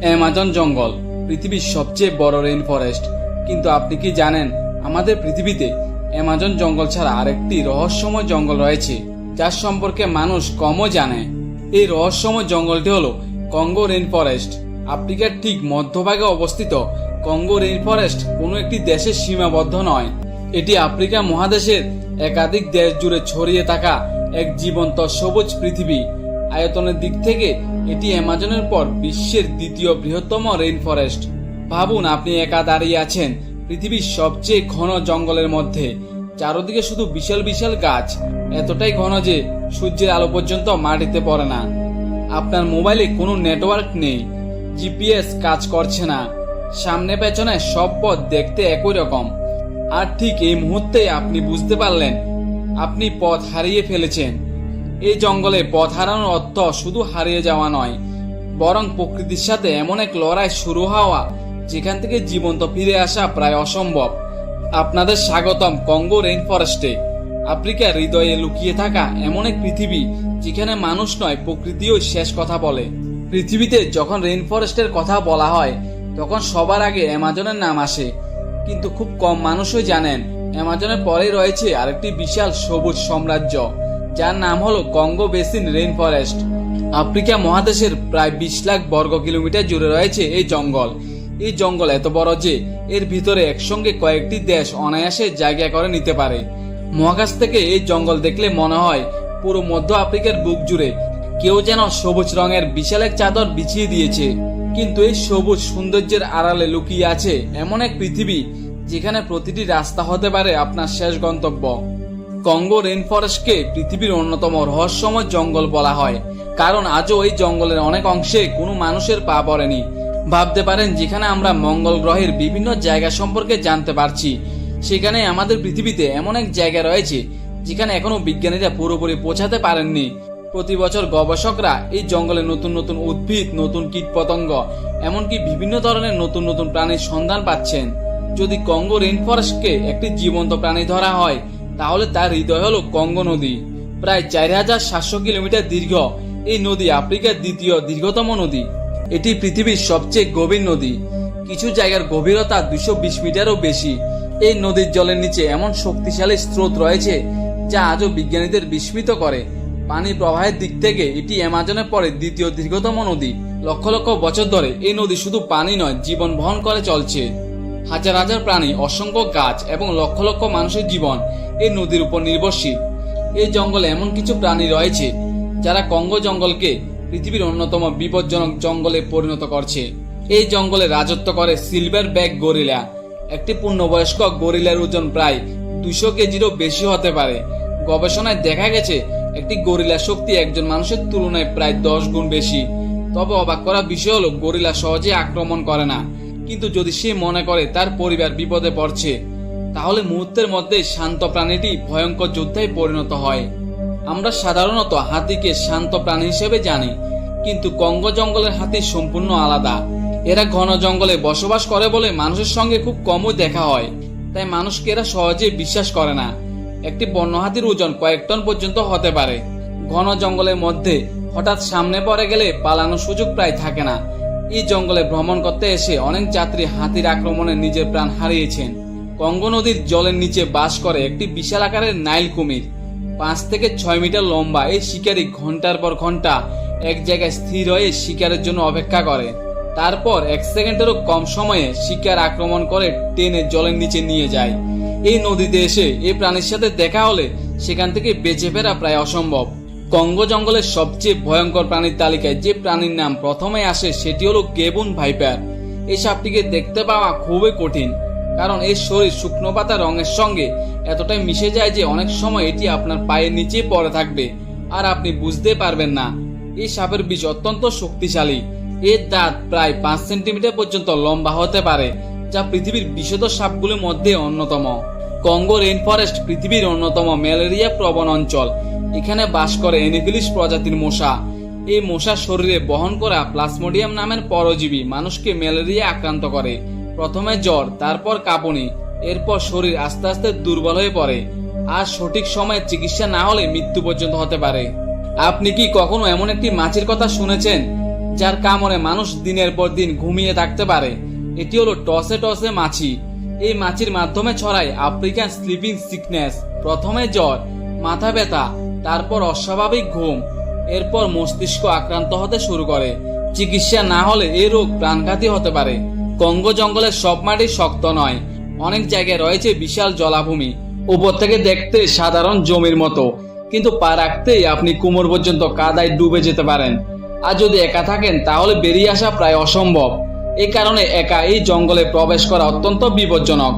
Amazon জঙ্গল পৃথিবীর সবচেয়ে বড় রেইন ফরেস্ট। কিন্তু আপনি কি জানেন আমাদের পৃথিবীতে অ্যামাজন জঙ্গল ছাড়া আরেকটি রহস্যময় জঙ্গল রয়েছে যার সম্পর্কে মানুষ কমও জানে। এই রহস্যময় জঙ্গলটি হলো কঙ্গো রেইন ফরেস্ট। আফ্রিকার ঠিক মধ্যভাগে অবস্থিত কঙ্গো রেইন ফরেস্ট কোনো একটি দেশের সীমাবদ্ধ নয়। এটি আফ্রিকা মহাদেশের একাধিক দেশ জুড়ে ছড়িয়ে থাকা এক জীবন্ত সবুজ পৃথিবী। আয়তনের দিক থেকে এটি অ্যামাজনের পর বিশ্বের দ্বিতীয় বৃহত্তম রেইন ফরেস্ট। ভাবুন, আপনি একা দাঁড়িয়ে আছেন পৃথিবীর সবচেয়ে ঘন জঙ্গলের মধ্যে। চারদিকে শুধু বিশাল বিশাল গাছ, এতটাই ঘন যে সূর্যের আলো পর্যন্ত মাটিতে পড়ে না। আপনার মোবাইলে কোনো নেটওয়ার্ক নেই, জিপিএস কাজ করছে না, সামনে পেছনে সব পথ দেখতে একই রকম। আর ঠিক এই মুহূর্তে আপনি বুঝতে পারলেন আপনি পথ হারিয়ে ফেলেছেন। এই জঙ্গলে পথ হারানোর অর্থ শুধু হারিয়ে যাওয়া নয়, বরং প্রকৃতির সাথে এমন এক লড়াই শুরু হওয়া যেখান থেকে জীবন্ত ফিরে আসা প্রায় অসম্ভব। আপনাদের স্বাগতম কঙ্গো রেইন ফরেস্টে, আফ্রিকার হৃদয়ে লুকিয়ে থাকা এমন এক পৃথিবী যেখানে মানুষ নয় প্রকৃতিও শেষ কথা বলে। পৃথিবীতে যখন রেইন ফরেস্টের কথা বলা হয় তখন সবার আগে অ্যামাজনের নাম আসে, কিন্তু খুব কম মানুষই জানেন অ্যামাজনের পরেই রয়েছে আরেকটি বিশাল সবুজ সাম্রাজ্য যার নাম হলো Congo basin rain forest. Africa মহাদেশের প্রায় 20 লাখ বর্গ কিলোমিটার জুড়ে রয়েছে এই জঙ্গল। এই জঙ্গল এত বড় যে এর ভিতরে একসঙ্গে কয়েকটি দেশ অনায়াসে জায়গা করে নিতে পারে। মহাকাশ থেকে এই জঙ্গল দেখলে মনে হয় পুরো মধ্য আফ্রিকার বুক জুড়ে কেউ যেন সবুজ রঙের বিশাল এক চাদর বিছিয়ে দিয়েছে। কিন্তু এই সবুজ সৌন্দর্যের আড়ালে লুকিয়ে আছে এমন এক পৃথিবী যেখানে প্রতিটি রাস্তা হতে পারে আপনার শেষ গন্তব্য। কঙ্গো রেইন ফরেস্টকে পৃথিবীর অন্যতম রহস্যময় জঙ্গল বলা হয়, কারণ আজও এই জঙ্গলের অনেক অংশে কোনো মানুষের পা পড়েনি। ভাবতে পারেন, যেখানে আমরা মঙ্গল গ্রহের বিভিন্ন জায়গা সম্পর্কে জানতে পারছি, সেখানে আমাদের পৃথিবীতে এমন এক জায়গা রয়েছে যেখানে এখনো বিজ্ঞানীরা পুরোপুরি পৌঁছাতে পারেননি। প্রতি বছর গবেষকরা এই জঙ্গলে নতুন নতুন উদ্ভিদ, নতুন কীটপতঙ্গ, এমনকি বিভিন্ন ধরনের নতুন নতুন প্রাণীর সন্ধান পাচ্ছেন। যদি কঙ্গো রেইন ফরেস্টকে একটি জীবন্ত প্রাণী ধরা হয় তাহলে তার হৃদয় হলো কঙ্গো নদী। প্রায় 4700 কিলোমিটার দীর্ঘ এই নদী আফ্রিকার দ্বিতীয় দীর্ঘতম নদী। এটি পৃথিবীর সবচেয়ে গভীর নদী। কিছু জায়গার গভীরতা 220 মিটারও বেশি। এই নদীর জলের নিচে এমন শক্তিশালী স্রোত রয়েছে যা আজও বিজ্ঞানীদের বিস্মিত করে। পানি প্রবাহের দিক থেকে এটি অ্যামাজনের পরে দ্বিতীয় দীর্ঘতম নদী। লক্ষ লক্ষ বছর ধরে এই নদী শুধু পানি নয়, জীবন বহন করে চলছে। হাজার হাজার প্রাণী, অসংখ্য গাছ এবং লক্ষ লক্ষ মানুষের জীবন এই নদীর উপর নির্ভরশীল। এই জঙ্গলে এমন কিছু প্রাণী রয়েছে যারা কঙ্গো জঙ্গলকে পৃথিবীর অন্যতম বিপজ্জনক জঙ্গলে পরিণত করছে। এই জঙ্গলে রাজত্ব করে সিলভার ব্যাক গরিলা। একটি পূর্ণবয়স্ক গরিলার ওজন প্রায় 200 কেজিরও বেশি হতে পারে। গবেষণায় দেখা গেছে একটি গরিলার শক্তি একজন মানুষের তুলনায় প্রায় 10 গুণ বেশি। তবে অবাক করা বিষয় হলো গরিলা সহজে আক্রমণ করে না, কিন্তু যদি সে মনে করে তার পরিবার বিপদে পড়ছে তাহলে মুহূর্তের মধ্যে শান্ত প্রাণীটি ভয়ঙ্কর যোদ্ধায় পরিণত হয়। আমরা সাধারণত হাতিকে শান্ত প্রাণী হিসেবে জানি, কিন্তু কঙ্গো জঙ্গলের হাতি সম্পূর্ণ আলাদা। এরা ঘন জঙ্গলে বসবাস করে বলে মানুষের সঙ্গে খুব কমই দেখা হয়, তাই মানুষকে এরা সহজে বিশ্বাস করে না। একটি বন্য হাতির ওজন কয়েক টন পর্যন্ত হতে পারে। ঘন জঙ্গলের মধ্যে হঠাৎ সামনে পড়ে গেলে পালানোর সুযোগ প্রায় থাকে না। এই জঙ্গলে ভ্রমণ করতে এসে অনেক যাত্রী হাতির আক্রমণে নিজের প্রাণ হারিয়েছেন। কঙ্গো নদীর জলের নিচে বাস করে একটি বিশাল আকারের নাইল কুমির। 5 থেকে 6 মিটার লম্বা এই শিকারী ঘন্টার পর ঘন্টা এক জায়গায় স্থির হয়ে শিকারের জন্য অপেক্ষা করে। তারপর 1 সেকেন্ডেরও কম সময়ে শিকার আক্রমণ করে টেনে জলের নিচে নিয়ে যায়। এই নদীতে এসে এই প্রাণীর সাথে দেখা হলে সেখান থেকে বেঁচে ফেরা প্রায় অসম্ভব। কঙ্গো জঙ্গলের সবচেয়ে ভয়ঙ্কর প্রাণীর তালিকায় যে প্রাণীর নাম প্রথমে আসে সেটি হলো গেবুন ভাইপার। এই সাপটিকে দেখতে পাওয়া খুবই কঠিন, কারণ এর শরীর শুকনো পাতা রঙের সঙ্গে এতটাই মিশে যায় যে অনেক সময় এটি আপনার পায়ের নিচে পড়ে থাকবে আর আপনি বুঝতে পারবেন না। এই সাপের বিষ অত্যন্ত শক্তিশালী। এর দাঁত প্রায় 5 সেন্টিমিটার পর্যন্ত লম্বা হতে পারে, যা পৃথিবীর বিষধর সাপগুলির মধ্যে অন্যতম। কঙ্গো রেইন ফরেস্ট পৃথিবীর অন্যতম ম্যালেরিয়া প্রবণ অঞ্চল। এখানে বাস করে অ্যানোফিলিস প্রজাতির মশা। এই মশার শরীরে বহন করা প্লাজমোডিয়াম নামের পরজীবী মানুষকে ম্যালেরিয়া আক্রান্ত করে। প্রথমে জ্বর, তারপর কাঁপুনি, এরপর শরীর আস্তে আস্তে দুর্বল হয়ে পড়ে, আর সঠিক সময়ে চিকিৎসা না হলে মৃত্যু পর্যন্ত হতে পারে। আপনি কি কখনো এমন একটি মাছের কথা শুনেছেন যার কামড়ে মানুষ দিনের পর দিন ঘুমিয়ে থাকতে পারে। এটি হলো টসে টসে মাছি। এই মাছির মাধ্যমে ছড়ায় আফ্রিকান স্লিপিং সিকনেস। প্রথমে জ্বর, মাথা ব্যথা, তারপর অস্বাভাবিক ঘুম, এরপর মস্তিষ্ক আক্রান্ত হতে শুরু করে। চিকিৎসা না হলে এই রোগ প্রাণঘাতী হতে পারে। কঙ্গো জঙ্গলের সব মাটি শক্ত নয়, অনেক জায়গায় রয়েছে বিশাল জলাভূমি, উপর থেকে দেখতে সাধারণ জমির মতো, কিন্তু পা রাখতেই আপনি কোমর পর্যন্ত কাদায় ডুবে যেতে পারেন। আর যদি একা থাকেন তাহলে বেরিয়ে আসা প্রায় অসম্ভব। এই কারণে একা এই জঙ্গলে প্রবেশ করা অত্যন্ত বিপজ্জনক।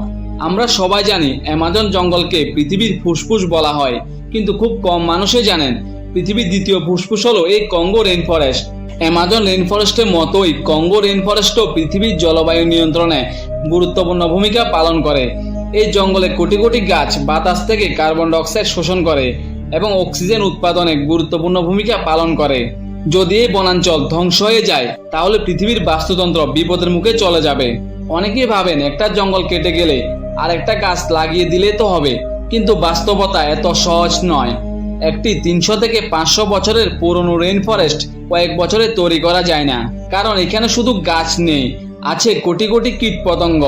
আমরা সবাই জানি অ্যামাজন জঙ্গলকে পৃথিবীর ফুসফুস বলা হয়, কিন্তু খুব কম মানুষই জানেন পৃথিবীর দ্বিতীয় ফুসফুস হলো এই Congo rain forest. Amazon rain ফরেস্টের মতোই কঙ্গো রেইন ফরেস্টও পৃথিবীর জলবায়ু নিয়ন্ত্রণে গুরুত্বপূর্ণ ভূমিকা পালন করে। এই জঙ্গলে কোটি কোটি গাছ বাতাস থেকে কার্বন ডাইঅক্সাইড শোষণ করে এবং অক্সিজেন উৎপাদনে গুরুত্বপূর্ণ ভূমিকা পালন করে। যদি এই বনাঞ্চল ধ্বংস হয়ে যায় তাহলে পৃথিবীর বাস্তুতন্ত্র বিপদের মুখে চলে যাবে। অনেকেই ভাবেন একটা জঙ্গল কেটে গেলে আর একটা গাছ লাগিয়ে দিলে তো হবে, কিন্তু বাস্তবতা এত সহজ নয়। একটি 300 থেকে 500 বছরের পুরনো রেইন ফরেস্ট কয়েক বছরে তৈরি করা যায় না, কারণ এখানে শুধু গাছ নেই, আছে কোটি কোটি কীট পতঙ্গ,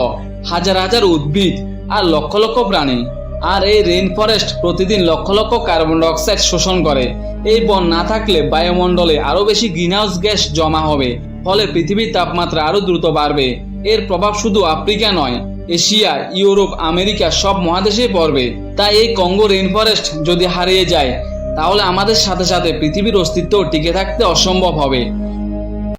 হাজার হাজার উদ্ভিদ আর লক্ষ লক্ষ প্রাণী। আর এই রেইন ফরেস্ট প্রতিদিন লক্ষ লক্ষ কার্বন ডাইঅক্সাইড শোষণ করে। এই বন না থাকলে বায়ুমণ্ডলে আরো বেশি গ্রিনহাউস গ্যাস জমা হবে, ফলে পৃথিবীর তাপমাত্রা আরো দ্রুত বাড়বে। এর প্রভাব শুধু আফ্রিকা নয়, এশিয়া, ইউরোপ, আমেরিকা সব মহাদেশেই পড়বে। তাই এই কঙ্গো রেইন ফরেস্ট যদি হারিয়ে যায় তাহলে আমাদের সাথে সাথে পৃথিবীর অস্তিত্ব টিকে থাকতে অসম্ভব হবে।